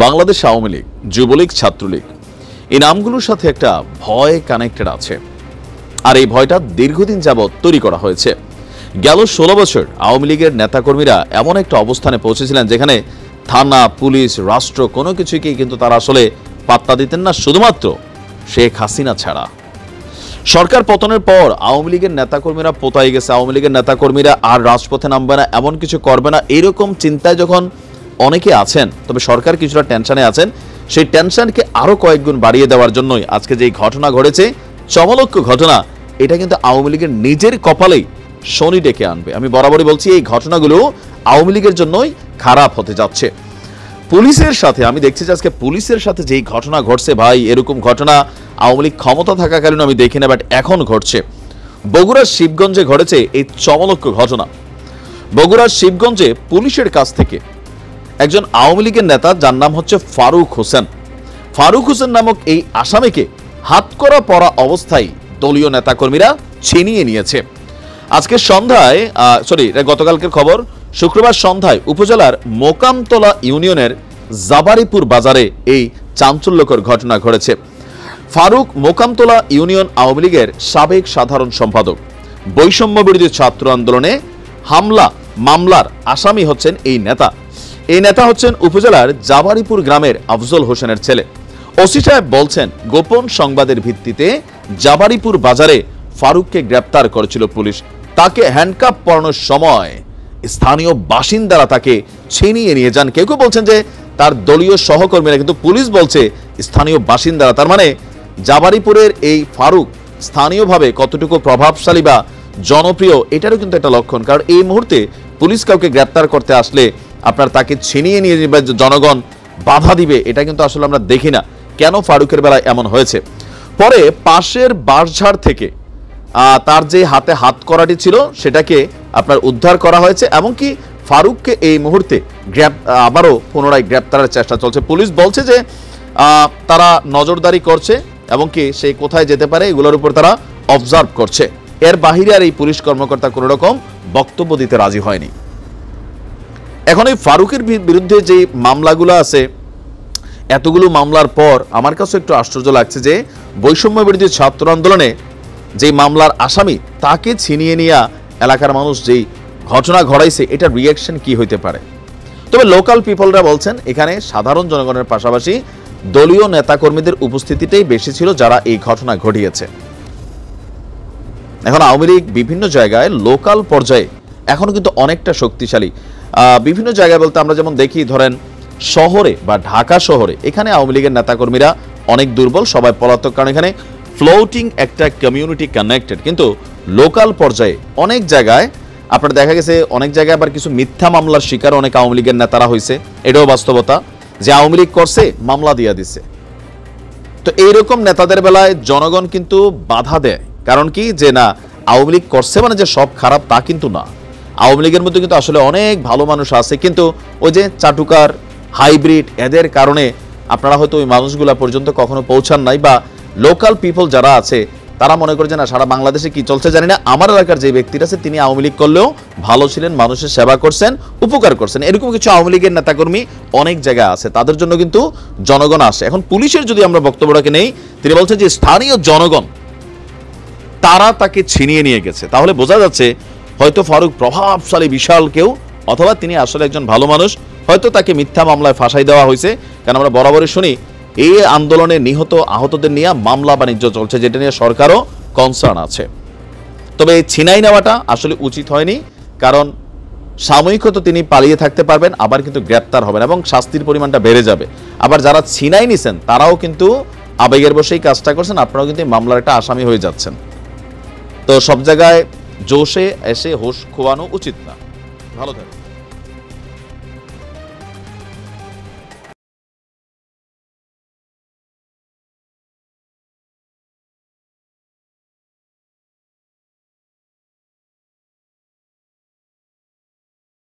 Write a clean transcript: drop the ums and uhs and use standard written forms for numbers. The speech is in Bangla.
বাংলাদেশ আওয়ামী লীগ, যুবলীগ, ছাত্রলীগ এই নামগুলোর সাথে একটা ভয় কানেক্টেড আছে। আর এই ভয়টা দীর্ঘদিন যাবৎ তৈরি করা হয়েছে। গেল 16 বছর আওয়ামী লীগের নেতাকর্মীরা এমন একটা অবস্থানে পৌঁছেছিলেন যেখানে থানা, পুলিশ, রাষ্ট্র কোনো কিছুকেই কিন্তু তারা আসলে পাত্তা দিতেন না, শুধুমাত্র শেখ হাসিনা ছাড়া। সরকার পতনের পর আওয়ামী লীগের নেতাকর্মীরা পোতাই গেছে, আওয়ামী লীগের নেতাকর্মীরা আর রাজপথে নামবে না, এমন কিছু করবে না, এরকম চিন্তায় যখন অনেকে আছেন, তবে সরকার কিছুটা টেনশনে আছেন। সেই টেনশনকে আরো কয়েক গুণ বাড়িয়ে দেওয়ার জন্যই আজকে যে ঘটনা ঘটেছে, চমলক্ষ ঘটনা, এটা কিন্তু আওয়ামী লীগের নিজের কপালেই শনি ডেকে আনবে। আমি বরাবরই বলছি এই ঘটনাগুলো আওয়ামী লীগের জন্যই খারাপ হতে যাচ্ছে। পুলিশের সাথে আমি দেখছি যে আজকে পুলিশের সাথে যেই ঘটনা ঘটছে, ভাই এরকম ঘটনা আওয়ামী লীগ ক্ষমতা থাকাকালীন আমি দেখি না, বাট এখন ঘটছে। বগুড়ার শিবগঞ্জে ঘটেছে এই চমলক্ষ ঘটনা। বগুড়ার শিবগঞ্জে পুলিশের কাছ থেকে একজন আওয়ামী লীগের নেতা, যার নাম হচ্ছে ফারুক হোসেন নামক এই আসামিকে হাতকড়া পরা অবস্থায় দলীয় নেতাকর্মীরা ছিনিয়ে নিয়েছে। আজকে সন্ধ্যায় গতকালকের খবর, শুক্রবার সন্ধ্যায় উপজেলার মোকামতলা ইউনিয়নের জাবারিপুর বাজারে এই চাঞ্চল্যকর ঘটনা ঘটেছে। ফারুক মোকামতলা ইউনিয়ন আওয়ামী লীগের সাবেক সাধারণ সম্পাদক। বৈষম্য বিরোধী ছাত্র আন্দোলনে মামলার আসামি হচ্ছেন এই নেতা। এই নেতা হচ্ছেন উপজেলার জাবারিপুর গ্রামের আফজল হোসেনের ছেলে। ওসি সাহেব বলছেন, গোপন সংবাদের ভিত্তিতে জাবারিপুর বাজারে ফারুককে গ্রেপ্তার করেছিল পুলিশ। তাকে হ্যান্ডকাপ পরানোর সময় স্থানীয় বাসিন্দারা তাকে ছিনিয়ে নিয়ে যান। কেউ কেউ বলছেন যে তার দলীয় সহকর্মীরা, কিন্তু পুলিশ বলছে স্থানীয় বাসিন্দারা। তার মানে জাবারিপুরের এই ফারুক স্থানীয়ভাবে কতটুকু প্রভাবশালী বা জনপ্রিয়, এটারও কিন্তু একটা লক্ষণ। কারণ এই মুহূর্তে পুলিশ কাউকে গ্রেপ্তার করতে আসলে আপনার তাকে ছিনিয়ে নিয়ে যাবে, জনগণ বাধা দিবে, এটা কিন্তু আসলে আমরা দেখি না। কেন ফারুকের বেলায় এমন হয়েছে? পরে পাশের বাঁশঝাড় থেকে তার যে হাতে হাত করাটি ছিল সেটাকে আপনার উদ্ধার করা হয়েছে। এমনকি ফারুককে এই মুহূর্তে আবারও পুনরায় গ্রেপ্তারের চেষ্টা চলছে। পুলিশ বলছে যে তারা নজরদারি করছে, এমনকি সে কোথায় যেতে পারে এগুলোর উপর তারা অবজার্ভ করছে। এর বাহিরে আর এই পুলিশ কর্মকর্তা কোনো রকম বক্তব্য দিতে রাজি হয়নি। এখন এই ফারুকের বিরুদ্ধে যে মামলাগুলো আছে, এতগুলো মামলার পর আমার কাছে একটু আশ্চর্য লাগছে যে বৈষম্য বিরোধী ছাত্র আন্দোলনে যে মামলার আসামি, তাকে ছিনিয়ে নিয়ে এলাকার মানুষ যেই ঘটনা ঘটাইছে, এটা রিয়াকশন কি হইতে পারে? তবে লোকাল পিপলরা বলছেন এখানে সাধারণ জনগণের পাশাপাশি দলীয় নেতাকর্মীদের উপস্থিতিটাই বেশি ছিল যারা এই ঘটনা ঘটিয়েছে। এখন আওয়ামী লীগ বিভিন্ন জায়গায় লোকাল পর্যায়ে এখনো কিন্তু অনেকটা শক্তিশালী। বিভিন্ন জায়গায় বলতে আমরা যেমন দেখি, ধরেন শহরে বা ঢাকা শহরে, এখানে আওয়ামী লীগের নেতাকর্মীরা অনেক দুর্বল, সবাই পলাতক, কারণ এখানে ফ্লোটিং একটা কমিউনিটি কানেক্টেড। কিন্তু লোকাল পর্যায়ে অনেক জায়গায় আপনার দেখা গেছে, অনেক জায়গায় আবার কিছু মিথ্যা মামলার শিকার অনেক আওয়ামী লীগের নেতারা হয়েছে। এটাও বাস্তবতা যে আওয়ামী লীগ করছে, মামলা দিয়ে দিছে। তো এইরকম নেতাদের বেলায় জনগণ কিন্তু বাধা দেয়। কারণ কি, যে না আওয়ামী লীগ করছে মানে যে সব খারাপ তা কিন্তু না। আওয়ামী লীগের মধ্যে কিন্তু আসলে অনেক ভালো মানুষ আছে, কিন্তু ওই যে চাটুকার, হাইব্রিড, এদের কারণে আপনারা হয়তো ওই মানুষগুলা পর্যন্ত কখনো পৌঁছান নাই, বা লোকাল পিপল যারা আছে তারা মনে করে যে না সারা বাংলাদেশে কি চলছে জানি না, আমার এলাকার যে ব্যক্তিরা আছে তিনি আওয়ামী লীগ করলেও ভালো ছিলেন, মানুষের সেবা করছেন, উপকার করছেন। এরকম কিছু আওয়ামী লীগের নেতাকর্মী অনেক জায়গায় আছে, তাদের জন্য কিন্তু জনগণ আসে। এখন পুলিশের যদি আমরা বক্তব্যটাকে নেই, তিনি বলছেন যে স্থানীয় জনগণ তারা তাকে ছিনিয়ে নিয়ে গেছে। তাহলে বোঝা যাচ্ছে হয়তো ফারুক প্রভাবশালী বিশাল কেউ, অথবা তিনি আসলে একজন ভালো মানুষ, হয়তো তাকে মিথ্যা মামলায় ফাঁসাই দেওয়া হয়েছে। কারণ আমরা বরাবরই শুনি এই আন্দোলনে নিহত আহতদের নিয়ে মামলা বাণিজ্য চলছে, যেটা নিয়ে সরকারও কনসার্ন আছে। তবে এই ছিনাই নেওয়াটা আসলে উচিত হয়নি, কারণ সাময়িক তো তিনি পালিয়ে থাকতে পারবেন, আবার কিন্তু গ্রেপ্তার হবেন এবং শাস্তির পরিমাণটা বেড়ে যাবে। আবার যারা ছিনাই নিছেন তারাও কিন্তু আবেগের বসেই কাজটা করছেন, আপনারাও কিন্তু মামলার একটা আসামি হয়ে যাচ্ছেন। তো সব জায়গায় জোশে এসে হোশ খোয়ানো উচিত না। ভালো থাকবেন।